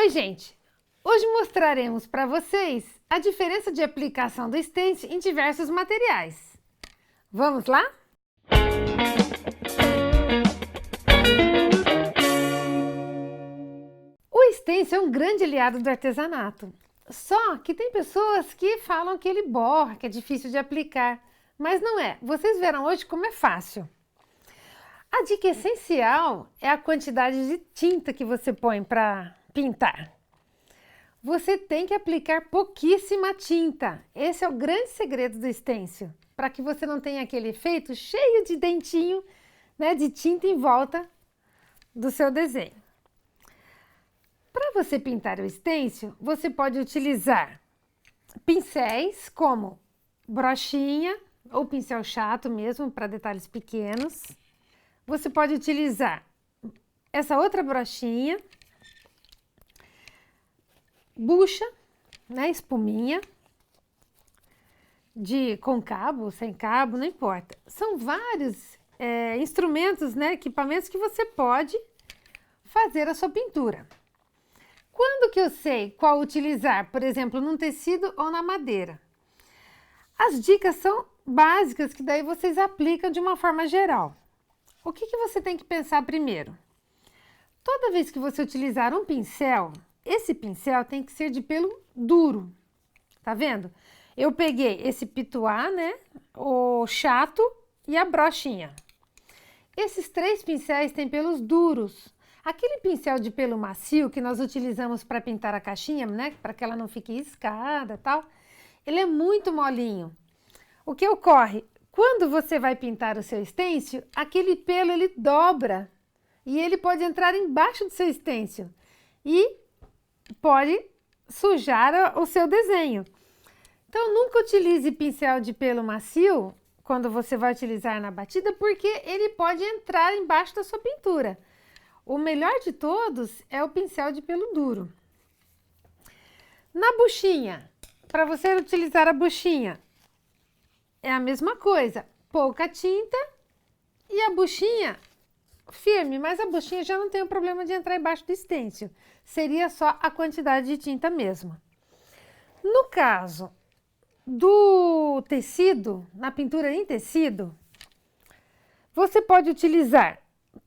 Oi, gente! Hoje mostraremos para vocês a diferença de aplicação do stencil em diversos materiais. Vamos lá? O stencil é um grande aliado do artesanato. Só que tem pessoas que falam que ele borra, que é difícil de aplicar. Mas não é. Vocês verão hoje como é fácil. A dica essencial é a quantidade de tinta que você põe para pintar. Você tem que aplicar pouquíssima tinta. Esse é o grande segredo do stencil, para que você não tenha aquele efeito cheio de dentinho, né, de tinta em volta do seu desenho. Para você pintar o stencil, você pode utilizar pincéis como brochinha ou pincel chato mesmo, para detalhes pequenos. Você pode utilizar essa outra brochinha, bucha, né, espuminha, com cabo, sem cabo, não importa. São vários instrumentos, né, equipamentos que você pode fazer a sua pintura. Quando que eu sei qual utilizar, por exemplo, num tecido ou na madeira? As dicas são básicas que daí vocês aplicam de uma forma geral. O que você tem que pensar primeiro? Toda vez que você utilizar um pincel, esse pincel tem que ser de pelo duro, tá vendo? Eu peguei esse pituá, né, o chato e a brochinha. Esses três pincéis têm pelos duros. Aquele pincel de pelo macio que nós utilizamos para pintar a caixinha, né, para que ela não fique riscada e tal, ele é muito molinho. O que ocorre? Quando você vai pintar o seu stencil, aquele pelo ele dobra e ele pode entrar embaixo do seu stencil e pode sujar o seu desenho. Então, nunca utilize pincel de pelo macio quando você vai utilizar na batida, porque ele pode entrar embaixo da sua pintura. O melhor de todos é o pincel de pelo duro. Na buchinha, para você utilizar a buchinha, é a mesma coisa, pouca tinta e a buchinha firme, mas a buchinha já não tem o problema de entrar embaixo do stencil, seria só a quantidade de tinta mesmo. No caso do tecido, na pintura em tecido, você pode utilizar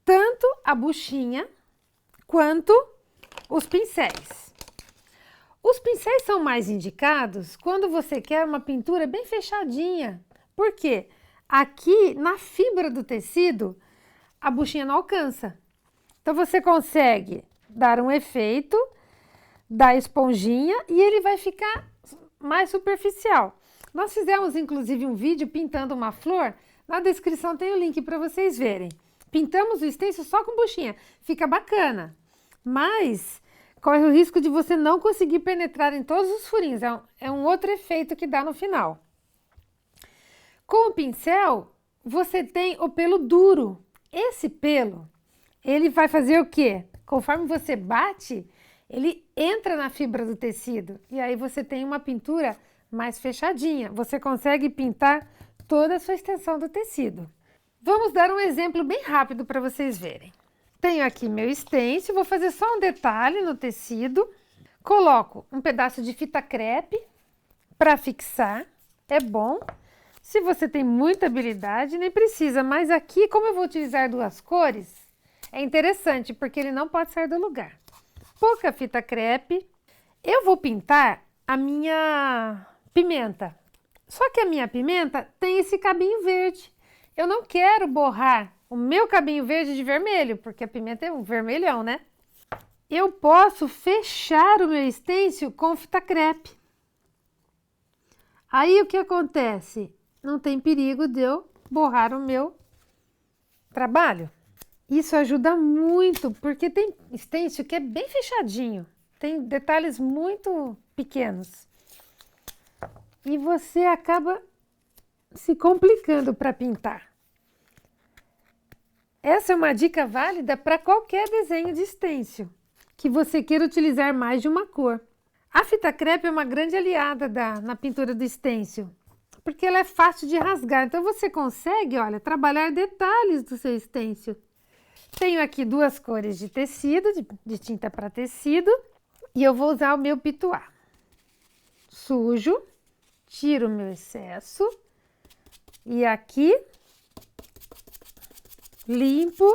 tanto a buchinha quanto os pincéis. Os pincéis são mais indicados quando você quer uma pintura bem fechadinha, porque aqui na fibra do tecido a buchinha não alcança. Então você consegue dar um efeito da esponjinha e ele vai ficar mais superficial. Nós fizemos inclusive um vídeo pintando uma flor, na descrição tem o link para vocês verem. Pintamos o stencil só com buchinha, fica bacana, mas corre o risco de você não conseguir penetrar em todos os furinhos, é um outro efeito que dá no final. Com o pincel, você tem o pelo duro. Esse pelo, ele vai fazer o quê? Conforme você bate, ele entra na fibra do tecido e aí você tem uma pintura mais fechadinha. Você consegue pintar toda a sua extensão do tecido. Vamos dar um exemplo bem rápido para vocês verem. Tenho aqui meu stencil, vou fazer só um detalhe no tecido. Coloco um pedaço de fita crepe para fixar, é bom. Se você tem muita habilidade, nem precisa, mas aqui, como eu vou utilizar duas cores, é interessante, porque ele não pode sair do lugar. Pouca fita crepe. Eu vou pintar a minha pimenta. Só que a minha pimenta tem esse cabinho verde. Eu não quero borrar o meu cabinho verde de vermelho, porque a pimenta é um vermelhão, né? Eu posso fechar o meu stencil com fita crepe. Aí o que acontece? Não tem perigo de eu borrar o meu trabalho. Isso ajuda muito, porque tem stencil que é bem fechadinho, tem detalhes muito pequenos. E você acaba se complicando para pintar. Essa é uma dica válida para qualquer desenho de stencil, que você queira utilizar mais de uma cor. A fita crepe é uma grande aliada na pintura do stencil, porque ela é fácil de rasgar. Então você consegue, olha, trabalhar detalhes do seu stencil. Tenho aqui duas cores de tecido, de tinta para tecido, E eu vou usar o meu pituá. Sujo, tiro o meu excesso e aqui limpo.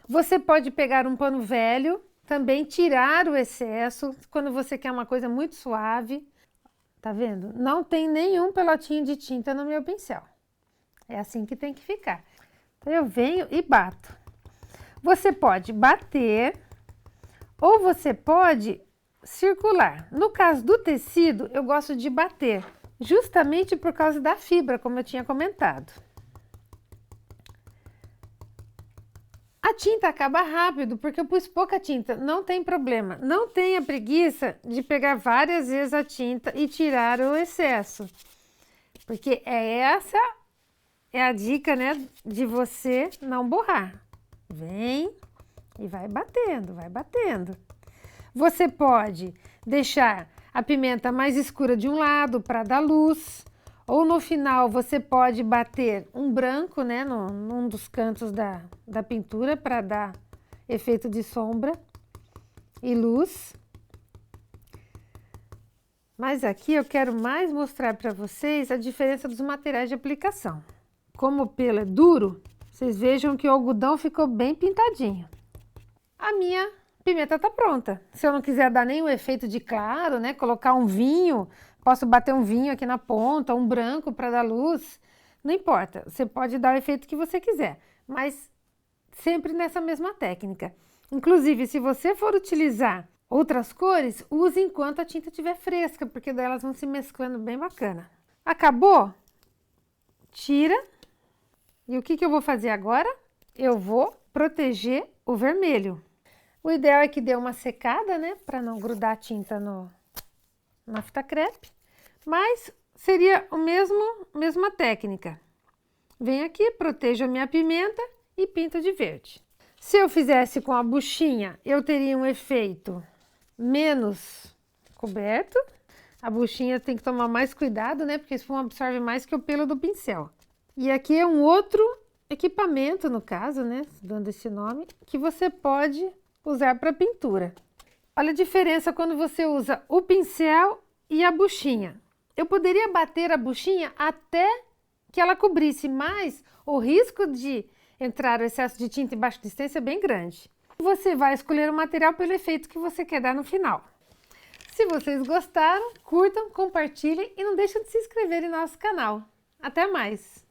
Você pode pegar um pano velho, também tirar o excesso quando você quer uma coisa muito suave. Tá vendo? Não tem nenhum pelotinho de tinta no meu pincel. É assim que tem que ficar. Então, eu venho e bato. Você pode bater ou você pode circular. No caso do tecido, eu gosto de bater, justamente por causa da fibra, como eu tinha comentado. A tinta acaba rápido, porque eu pus pouca tinta, não tem problema. Não tenha preguiça de pegar várias vezes a tinta e tirar o excesso. Porque essa é a dica, né, de você não borrar. Vem e vai batendo, vai batendo. Você pode deixar a pimenta mais escura de um lado para dar luz, ou no final você pode bater um branco, né, num dos cantos da pintura para dar efeito de sombra e luz. Mas aqui eu quero mais mostrar para vocês a diferença dos materiais de aplicação. Como o pelo é duro, vocês vejam que o algodão ficou bem pintadinho. A minha pimenta tá pronta. Se eu não quiser dar nenhum efeito de claro, né, colocar um vinho, posso bater um vinho aqui na ponta, um branco para dar luz, não importa. Você pode dar o efeito que você quiser, mas sempre nessa mesma técnica. Inclusive, se você for utilizar outras cores, use enquanto a tinta estiver fresca, porque daí elas vão se mesclando bem bacana. Acabou? Tira. E o que eu vou fazer agora? Eu vou proteger o vermelho. O ideal é que dê uma secada, né, para não grudar a tinta na fita crepe, mas seria a mesma técnica. Venho aqui, protejo a minha pimenta e pinto de verde. Se eu fizesse com a buchinha, eu teria um efeito menos coberto. A buchinha tem que tomar mais cuidado, né, porque a espuma absorve mais que o pelo do pincel. E aqui é um outro equipamento, no caso, né, dando esse nome, que você pode usar para pintura. Olha a diferença quando você usa o pincel e a buchinha. Eu poderia bater a buchinha até que ela cobrisse, mas o risco de entrar o excesso de tinta embaixo de stencil é bem grande. Você vai escolher o material pelo efeito que você quer dar no final. Se vocês gostaram, curtam, compartilhem e não deixem de se inscrever em nosso canal. Até mais!